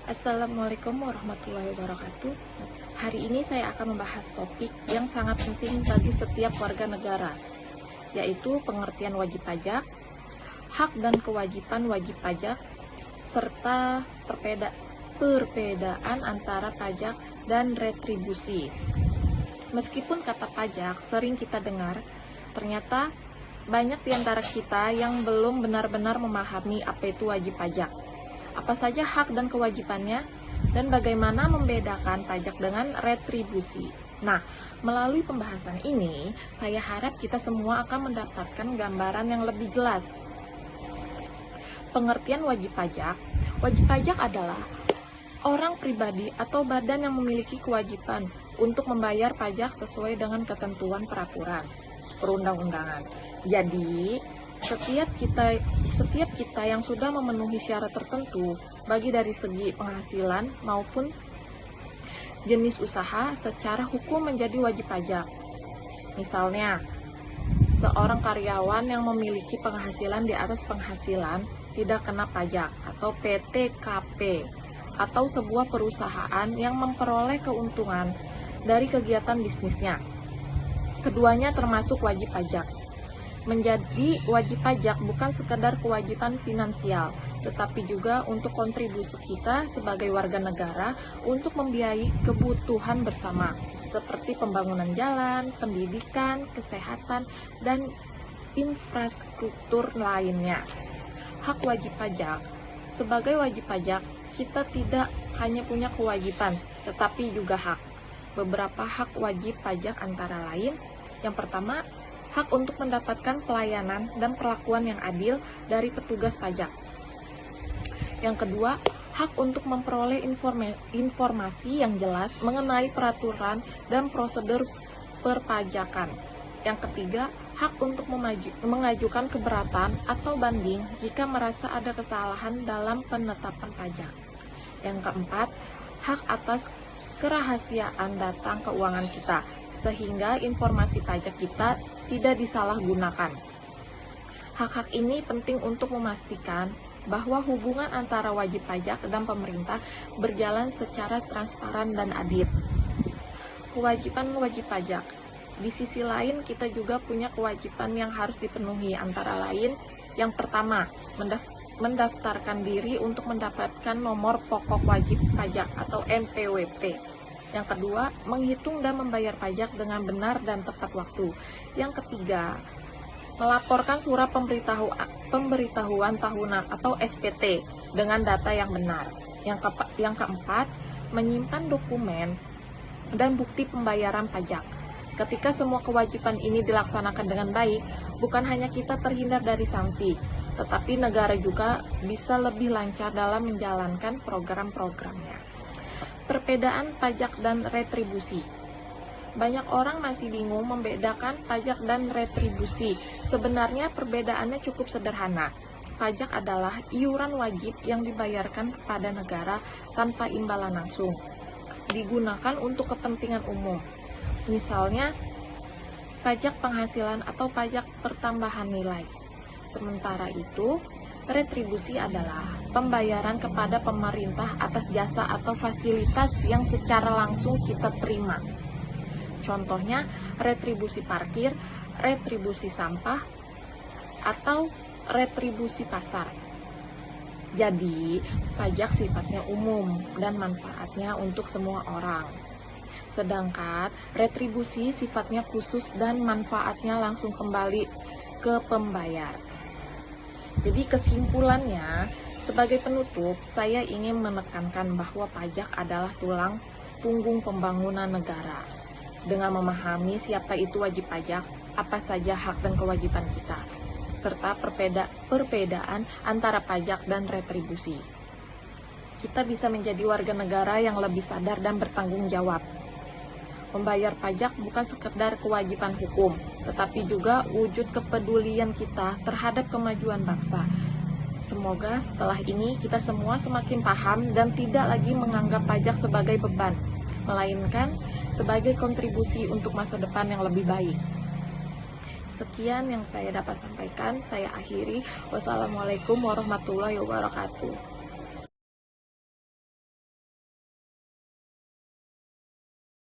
Assalamualaikum warahmatullahi wabarakatuh. Hari ini saya akan membahas topik yang sangat penting bagi setiap warga negara, yaitu pengertian wajib pajak, hak dan kewajiban wajib pajak, serta perbedaan antara pajak dan retribusi. Meskipun kata pajak sering kita dengar, ternyata banyak di antara kita yang belum benar-benar memahami apa itu wajib pajak. Apa saja hak dan kewajibannya, dan bagaimana membedakan pajak dengan retribusi. Nah, melalui pembahasan ini, saya harap kita semua akan mendapatkan gambaran yang lebih jelas. Pengertian wajib pajak adalah orang pribadi atau badan yang memiliki kewajiban untuk membayar pajak sesuai dengan ketentuan peraturan perundang-undangan. Jadi, setiap kita yang sudah memenuhi syarat tertentu, bagi dari segi penghasilan maupun jenis usaha, secara hukum menjadi wajib pajak. Misalnya, seorang karyawan yang memiliki penghasilan di atas penghasilan tidak kena pajak atau PTKP, atau sebuah perusahaan yang memperoleh keuntungan dari kegiatan bisnisnya. Keduanya termasuk wajib pajak. Menjadi wajib pajak bukan sekedar kewajiban finansial, tetapi juga untuk kontribusi kita sebagai warga negara untuk membiayai kebutuhan bersama, seperti pembangunan jalan, pendidikan, kesehatan, dan infrastruktur lainnya. Hak wajib pajak. Sebagai wajib pajak, kita tidak hanya punya kewajiban, tetapi juga hak. Beberapa hak wajib pajak antara lain, yang pertama, hak untuk mendapatkan pelayanan dan perlakuan yang adil dari petugas pajak. Yang kedua, hak untuk memperoleh informasi yang jelas mengenai peraturan dan prosedur perpajakan. Yang ketiga, hak untuk mengajukan keberatan atau banding jika merasa ada kesalahan dalam penetapan pajak. Yang keempat, hak atas kerahasiaan data keuangan kita, sehingga informasi pajak kita tidak disalahgunakan. Hak-hak ini penting untuk memastikan bahwa hubungan antara wajib pajak dan pemerintah berjalan secara transparan dan adil. Kewajiban wajib pajak. Di sisi lain, kita juga punya kewajiban yang harus dipenuhi, antara lain, yang pertama, mendaftarkan diri untuk mendapatkan nomor pokok wajib pajak atau NPWP. Yang kedua, menghitung dan membayar pajak dengan benar dan tepat waktu. Yang ketiga, melaporkan surat pemberitahuan tahunan atau SPT dengan data yang benar. Yang keempat, menyimpan dokumen dan bukti pembayaran pajak. Ketika semua kewajiban ini dilaksanakan dengan baik, bukan hanya kita terhindar dari sanksi, tetapi negara juga bisa lebih lancar dalam menjalankan program-programnya. Perbedaan pajak dan retribusi. Banyak orang masih bingung membedakan pajak dan retribusi. Sebenarnya perbedaannya cukup sederhana. Pajak adalah iuran wajib yang dibayarkan kepada negara tanpa imbalan langsung. Digunakan untuk kepentingan umum. Misalnya, pajak penghasilan atau pajak pertambahan nilai. Sementara itu, retribusi adalah pembayaran kepada pemerintah atas jasa atau fasilitas yang secara langsung kita terima. Contohnya, retribusi parkir, retribusi sampah, atau retribusi pasar. Jadi, pajak sifatnya umum dan manfaatnya untuk semua orang. Sedangkan retribusi sifatnya khusus dan manfaatnya langsung kembali ke pembayar. Jadi kesimpulannya, sebagai penutup, saya ingin menekankan bahwa pajak adalah tulang punggung pembangunan negara. Dengan memahami siapa itu wajib pajak, apa saja hak dan kewajiban kita, serta perbedaan antara pajak dan retribusi, kita bisa menjadi warga negara yang lebih sadar dan bertanggung jawab. Membayar pajak bukan sekedar kewajiban hukum, tetapi juga wujud kepedulian kita terhadap kemajuan bangsa. Semoga setelah ini kita semua semakin paham dan tidak lagi menganggap pajak sebagai beban, melainkan sebagai kontribusi untuk masa depan yang lebih baik. Sekian yang saya dapat sampaikan, saya akhiri. Wassalamualaikum warahmatullahi wabarakatuh.